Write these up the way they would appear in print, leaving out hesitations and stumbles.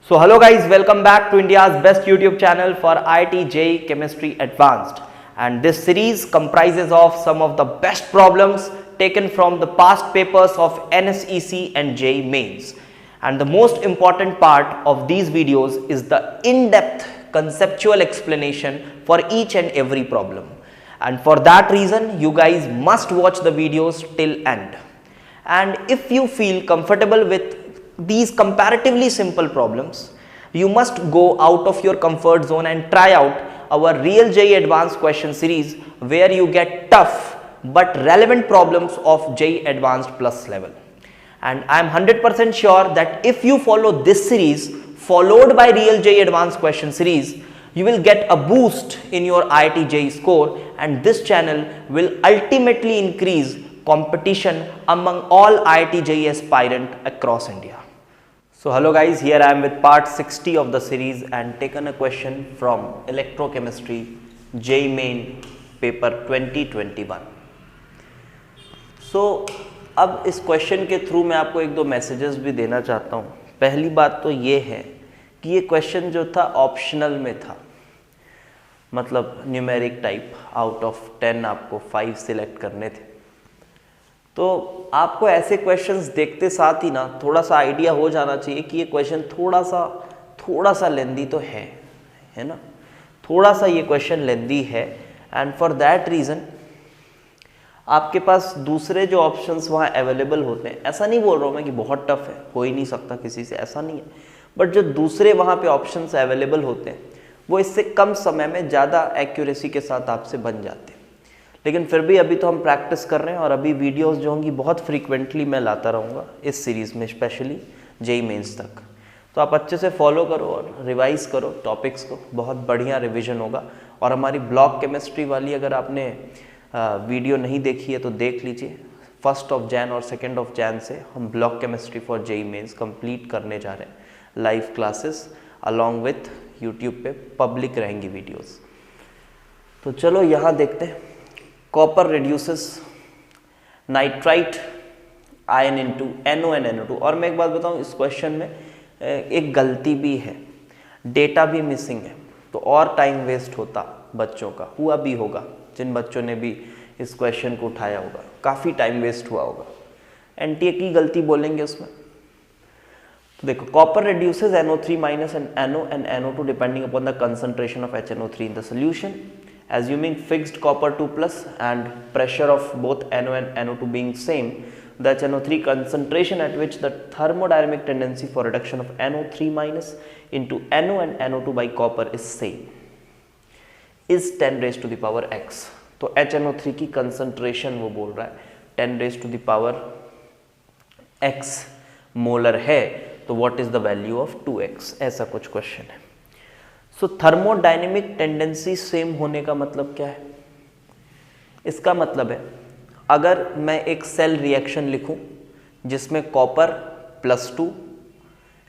So hello guys, welcome back to India's best YouTube channel for IIT JEE Chemistry Advanced, and this series comprises of some of the best problems taken from the past papers of NSEC and JEE Mains. And the most important part of these videos is the in-depth conceptual explanation for each and every problem. And for that reason, you guys must watch the videos till end. And if you feel comfortable with these comparatively simple problems, you must go out of your comfort zone and try out our Real JEE Advanced question series, where you get tough but relevant problems of JEE Advanced Plus level. And I am 100% sure that if you follow this series followed by Real JEE Advanced question series, you will get a boost in your IIT JEE score, and this channel will ultimately increase competition among all IIT JEE aspirant across India. So hello guys, here I am with part 60 of the series and taken a question from electrochemistry JEE Main paper 2021. So अब इस question के through मैं आपको एक दो messages भी देना चाहता हूँ। पहली बात तो ये है कि ये क्वेश्चन जो था ऑप्शनल में था, मतलब न्यूमेरिक टाइप, आउट ऑफ 10 आपको 5 सिलेक्ट करने थे। तो आपको ऐसे क्वेश्चंस देखते साथ ही ना थोड़ा सा आइडिया हो जाना चाहिए कि ये क्वेश्चन थोड़ा सा लेंदी तो है ना, थोड़ा सा ये क्वेश्चन लेंदी है। एंड फॉर दैट रीज़न आपके पास दूसरे जो ऑप्शंस वहाँ अवेलेबल होते हैं, ऐसा नहीं बोल रहा हूँ मैं कि बहुत टफ है, हो ही नहीं सकता किसी से, ऐसा नहीं है, बट जो दूसरे वहाँ पे ऑप्शंस अवेलेबल होते हैं वो इससे कम समय में ज़्यादा एक्यूरेसी के साथ आपसे बन जाते हैं। लेकिन फिर भी अभी तो हम प्रैक्टिस कर रहे हैं और अभी वीडियोस जो होंगी बहुत फ्रीक्वेंटली मैं लाता रहूँगा इस सीरीज़ में, स्पेशली JEE मेंस तक। तो आप अच्छे से फॉलो करो और रिवाइज़ करो टॉपिक्स को, बहुत बढ़िया रिवीजन होगा। और हमारी ब्लॉक केमिस्ट्री वाली अगर आपने वीडियो नहीं देखी है तो देख लीजिए। 1 जैन और 2 जैन से हम block chemistry for JEE mains complete करने जा रहे हैं। Live classes along with YouTube पे पब्लिक रहेंगी वीडियोस। तो चलो यहाँ देखते हैं। Copper reduces nitrite ion into NO and NO2। और मैं एक बात बताऊँ, इस क्वेश्चन में एक गलती भी है, डेटा भी मिसिंग है, तो और टाइम वेस्ट होता बच्चों का, हुआ भी होगा। जिन बच्चों ने भी इस क्वेश्चन को उठाया होगा काफ़ी टाइम वेस्ट हुआ होगा। NTA की गलती बोलेंगे उसमें। तो देखो, copper reduces NO3 minus and NO and NO2 depending upon the concentration of HNO3 in the solution. Assuming fixed copper 2 plus and pressure of both NO and NO2 being same, the HNO3 concentration at which the thermodynamic tendency for reduction of NO3 minus into NO and NO2 by copper is same is 10 raised to the power x। तो HNO3 की concentration वो बोल रहा है 10 raised to the power x molar है, तो what is the value of 2x, ऐसा कुछ क्वेश्चन है। सो थर्मोडायनेमिक टेंडेंसी सेम होने का मतलब क्या है? इसका मतलब है अगर मैं एक सेल रिएक्शन लिखूं जिसमें कॉपर +2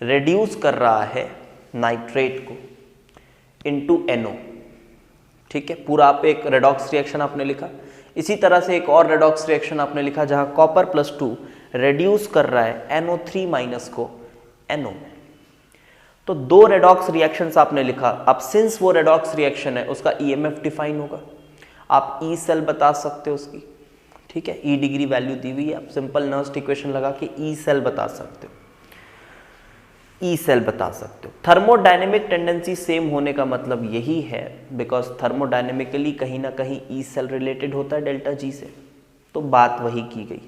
रिड्यूस कर रहा है नाइट्रेट को इनटू NO, ठीक है, पूरा आप एक रेडॉक्स रिएक्शन आपने लिखा। इसी तरह से एक और रेडॉक्स रिएक्शन आपने लिखा जहां कॉपर +2 रिड्यूस कर रहा है NO3 माइनस को NO में। तो 2 रेडॉक्स रिएक्शंस आपने लिखा। अब सिंस वो रेडॉक्स रिएक्शन है उसका EMF डिफाइन होगा, आप E सेल बता सकते हो उसकी, ठीक है, E डिग्री वैल्यू दी हुई है, आप सिंपल नर्स्ट इक्वेशन लगा के E सेल बता सकते हो, E सेल बता सकते हो। थर्मोडायनेमिक टेंडेंसी सेम होने का मतलब यही है बिकॉज थर्मोडायनेमिकली कहीं ना कहीं E सेल रिलेटेड होता है डेल्टा G से। तो बात वही की गई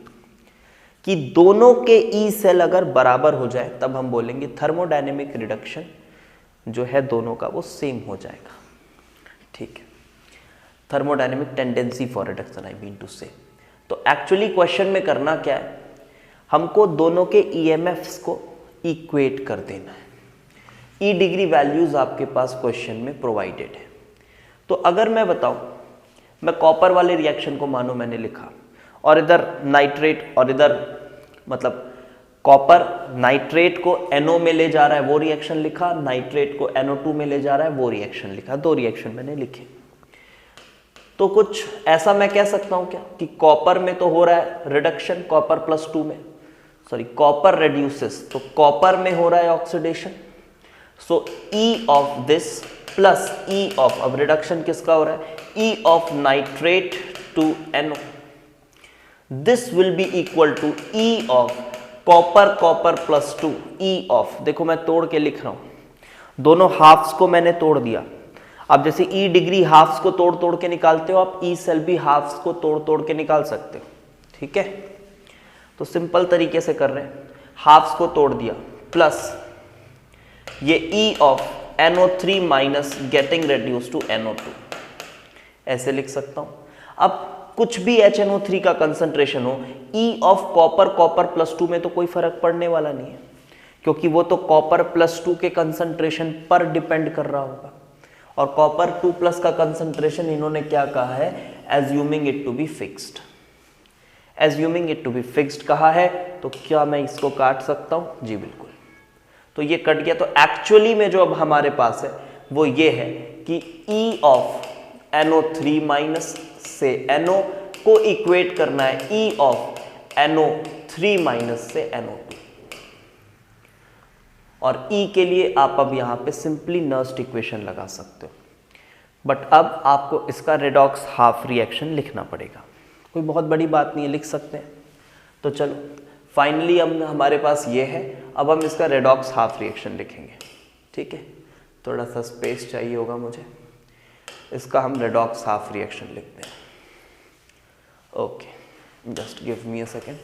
कि दोनों के E सेल अगर बराबर हो जाए तब हम बोलेंगे थर्मोडायनेमिक रिडक्शन जो है दोनों का वो सेम हो जाएगा, ठीक है। Thermodynamic tendency for reduction I mean to say. तो एक्चुअली क्वेश्चन में करना क्या है, हमको दोनों के EMFs को इक्वेट कर देना है। E डिग्री वैल्यूज आपके पास क्वेश्चन में प्रोवाइडेड है। तो अगर मैं बताऊं, मैं कॉपर वाले रिएक्शन को मानो मैंने लिखा और इधर नाइट्रेट और इधर मतलब कॉपर नाइट्रेट को NO में ले जा रहा है वो रिएक्शन लिखा, नाइट्रेट को NO2 में ले जा रहा है वो रिएक्शन लिखा, 2 रिएक्शन मैंने लिखे। तो कुछ ऐसा मैं कह सकता हूं क्या कि कॉपर में तो हो रहा है रिडक्शन, कॉपर +2 में, सॉरी कॉपर रिड्यूसेस, तो कॉपर में हो रहा है oxidation, so E of this plus E of, अब रिडक्शन किसका हो रहा है, E of nitrate to NO, this will be equal to E of copper copper plus 2, E of, देखो मैं तोड़ के लिख रहा हूं, दोनों हाफ्स को मैंने तोड़ दिया। अब जैसे ई डिग्री हाफ्स को तोड़ तोड़ के निकालते हो, आप ई सेल भी हाफ्स को तोड़ तोड़ के निकाल सकते हो, ठीक है। तो सिंपल तरीके से कर रहे हैं, हाफ्स को तोड़ दिया प्लस ये E of NO3 minus getting reduce to NO2, ऐसे लिख सकता हूं। अब कुछ भी HNO3 का कंसंट्रेशन हो, ई ऑफ कॉपर कॉपर प्लस 2 में तो कोई फर्क पड़ने वाला नहीं है, क्योंकि वो तो कॉपर प्लस 2 के कंसंट्रेशन पर डिपेंड कर रहा होगा, और कॉपर 2 प्लस का कंसंट्रेशन इन्होंने क्या कहा है, assuming it to be fixed, assuming it to be fixed कहा है। तो क्या मैं इसको काट सकता हूं, जी बिल्कुल, तो ये कट गया। तो एक्चुअली में जो अब हमारे पास है वो ये है कि ई ऑफ NO3 माइनस से NO को इक्वेट करना है ई ऑफ NO3 माइनस से NO2, और ई के लिए आप अब यहां पे सिंपली नर्स्ट इक्वेशन लगा सकते हो, बट अब आपको इसका रेडॉक्स हाफ रिएक्शन लिखना पड़ेगा। कोई बहुत बड़ी बात नहीं है, लिख सकते हैं। तो चलो फाइनली अब हमारे पास ये है, अब हम इसका रेडॉक्स हाफ रिएक्शन लिखेंगे, ठीक है। थोड़ा सा स्पेस चाहिए होगा मुझे, इसका हम रेडॉक्स हाफ रिएक्शन लिखते हैं। Okay, just give me a second.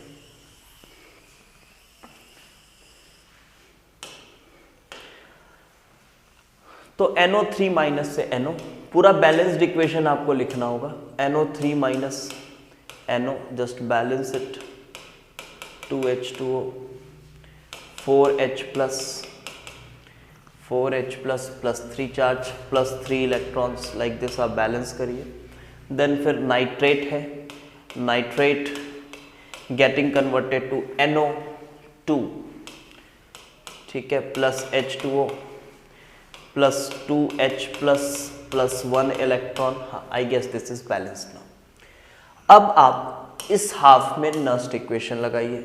तो NO3 माइनस से NO, पूरा बैलेंस्ड इक्वेशन आपको लिखना होगा, NO3 minus NO, just balance it, 2H2O, 4H plus plus 3 charge plus 3 electrons, like this आप बैलेंस करिए। देन फिर नाइट्रेट है, nitrate getting converted to NO2, ठीक है, plus H2O plus 2H plus 1 electron, I guess this is balanced now. अब आप इस half में नर्स्ट इक्वेशन लगाइए।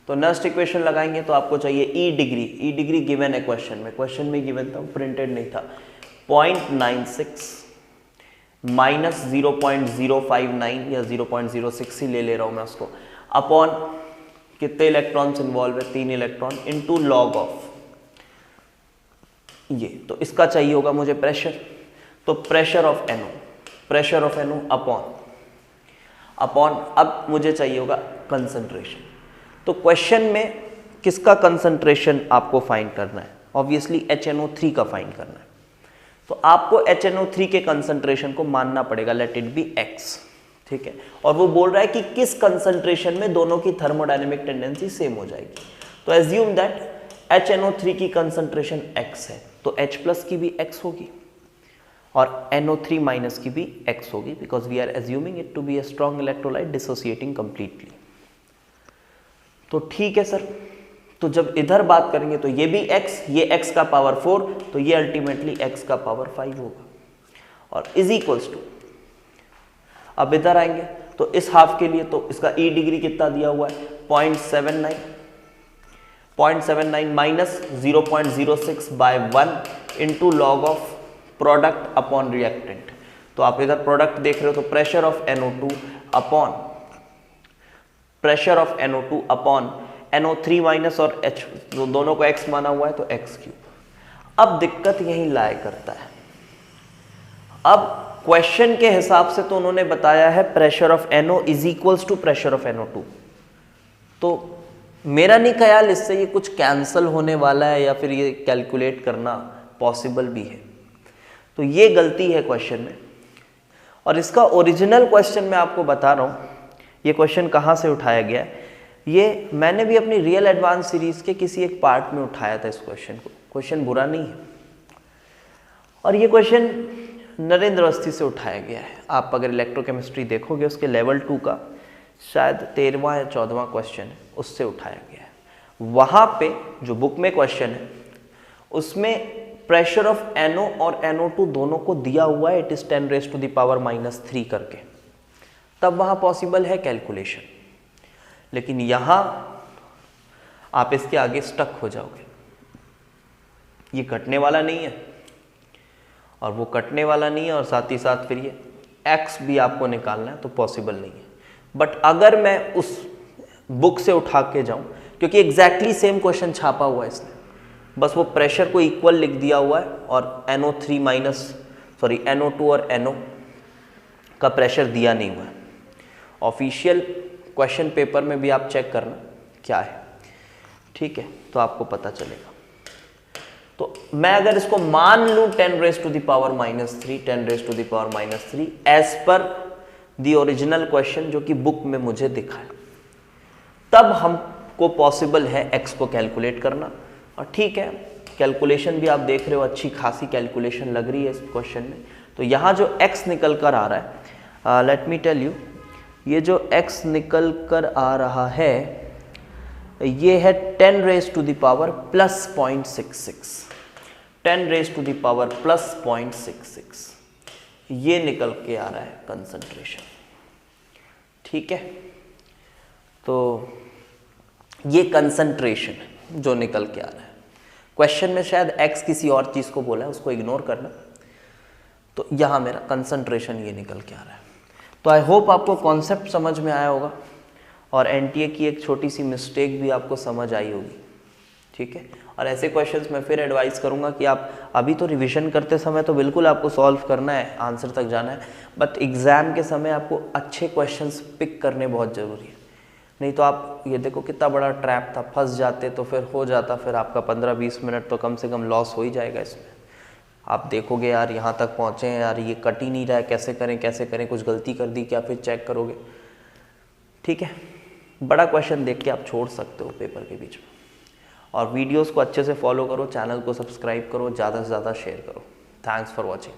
तो नर्स्ट इक्वेशन लगाएंगे तो आपको चाहिए ई डिग्री गिवन है क्वेश्चन में गिवन था, प्रिंटेड नहीं था, 0.96 माइनस 0.059 या 0.06 ही ले रहा हूं मैं उसको, अपॉन कितने इलेक्ट्रॉन्स इन्वॉल्व है, 3 इलेक्ट्रॉन, इनटू लॉग ऑफ ये। तो इसका चाहिए होगा मुझे प्रेशर, तो प्रेशर ऑफ NO अपॉन अब मुझे चाहिए होगा कंसंट्रेशन। तो क्वेश्चन में किसका कंसंट्रेशन आपको फाइंड करना है, ऑब्वियसली HNO3 का फाइंड करना है। तो आपको HNO3 के कंसंट्रेशन को मानना पड़ेगा, लेट इट बी X, ठीक है। और वो बोल रहा है कि किस कंसंट्रेशन में दोनों की थर्मोडायनेमिक टेंडेंसी सेम हो जाएगी। तो एज्यूम दैट HNO3 की कंसंट्रेशन X है, तो H प्लस की भी X होगी और NO3 माइनस की भी X होगी, because we are assuming it to be a strong electrolyte dissociating completely. तो ठीक है सर, तो जब इधर बात करेंगे तो ये भी x, ये x का पावर 4, तो ये अल्टीमेटली x का पावर 5 होगा, और इज इक्वल्स टू, अब इधर आएंगे तो इस हाफ के लिए तो इसका ई डिग्री कितना दिया हुआ है, 0.79 minus 0.06 by 1 into log of product upon reactant. तो आप इधर प्रोडक्ट देख रहे हो, तो pressure of NO2 upon NO3 minus और H, दोनों को X माना हुआ है तो X3। अब दिक्कत यही लाए करता है, अब क्वेश्चन के हिसाब से तो उन्होंने बताया है pressure of NO is equals to pressure of NO2, तो मेरा नहीं ख्याल इससे ये कुछ कैंसल होने वाला है या फिर ये कैलकुलेट करना पॉसिबल भी है। तो ये गलती है क्वेश्चन में, और इसका ओरिजिनल क्वेश्चन मैं आपको बता रहा हूँ, ये क्वेश्चन कहाँ से उठाया गया है, ये मैंने भी अपनी रियल एडवांस सीरीज के किसी एक पार्ट में उठाया था इस क्वेश्चन को। क्वेश्चन बुरा नहीं है, और ये क्वेश्चन नरेंद्र अवस्थी से उठाया गया है। आप अगर इलेक्ट्रोकेमिस्ट्री देखोगे उसके लेवल 2 का शायद 13वां या 14वां क्वेश्चन है, उससे उठाया गया है। वहाँ पे जो बुक में क्वेश्चन है उसमें प्रेशर ऑफ NO और NO2 दोनों को दिया हुआ है, इट इज 10⁻³ करके, तब वहाँ पॉसिबल है कैलकुलेशन। लेकिन यहाँ आप इसके आगे स्टक हो जाओगे। ये कटने वाला नहीं है और वो कटने वाला नहीं है, और साथ ही साथ फिर ये x भी आपको निकालना है, तो पॉसिबल नहीं है। बट अगर मैं उस बुक से उठा के जाऊं, क्योंकि एग्जैक्टली सेम क्वेश्चन छापा हुआ है इसने, बस वो प्रेशर को इक्वल लिख दिया हुआ है और NO2 और NO का प्रेशर दिया नहीं हुआ है। ऑफिशियल क्वेश्चन पेपर में भी आप चेक करना क्या है, ठीक है, तो आपको पता चलेगा। तो मैं अगर इसको मान लूं 10 raised to the power minus 3 as per the original question जो कि बुक में मुझे दिखा है, तब हमको पॉसिबल है x को कैलकुलेट करना। और ठीक है, कैलकुलेशन भी आप देख रहे हो, अच्छी खासी कैलकुलेशन लग रही है इस क्वेश्चन में। तो यहाँ जो x निकल कर आ रहा है, लेट मी टेल यू, ये जो x निकल कर आ रहा है ये है 10 raised to the power plus 0.66, 10 raised to the power plus 0.66, ये निकल के आ रहा है कंसंट्रेशन, ठीक है। तो ये कंसंट्रेशन है जो निकल के आ रहा है। क्वेश्चन में शायद x किसी और चीज़ को बोला है, उसको इग्नोर करना। तो यहाँ मेरा कंसंट्रेशन ये निकल के आ रहा है। तो आई होप आपको कॉन्सेप्ट समझ में आया होगा और एनटीए की एक छोटी सी मिस्टेक भी आपको समझ आई होगी, ठीक है। और ऐसे क्वेश्चंस मैं फिर एडवाइस करूंगा कि आप अभी तो रिवीजन करते समय तो बिल्कुल आपको सॉल्व करना है, आंसर तक जाना है, बट एग्जाम के समय आपको अच्छे क्वेश्चंस पिक करने बहुत ज़रूरी है। नहीं तो आप ये देखो कितना बड़ा ट्रैप था, फंस जाते तो फिर हो जाता, फिर आपका 15-20 मिनट तो कम से कम लॉस हो ही जाएगा इसमें। आप देखोगे यार यहाँ तक पहुँचे हैं, यार ये कट ही नहीं रहा है, कैसे करें, कुछ गलती कर दी क्या, फिर चेक करोगे, ठीक है। बड़ा क्वेश्चन देख के आप छोड़ सकते हो पेपर के बीच में। और वीडियोस को अच्छे से फॉलो करो, चैनल को सब्सक्राइब करो, ज़्यादा से ज़्यादा शेयर करो। Thanks for watching.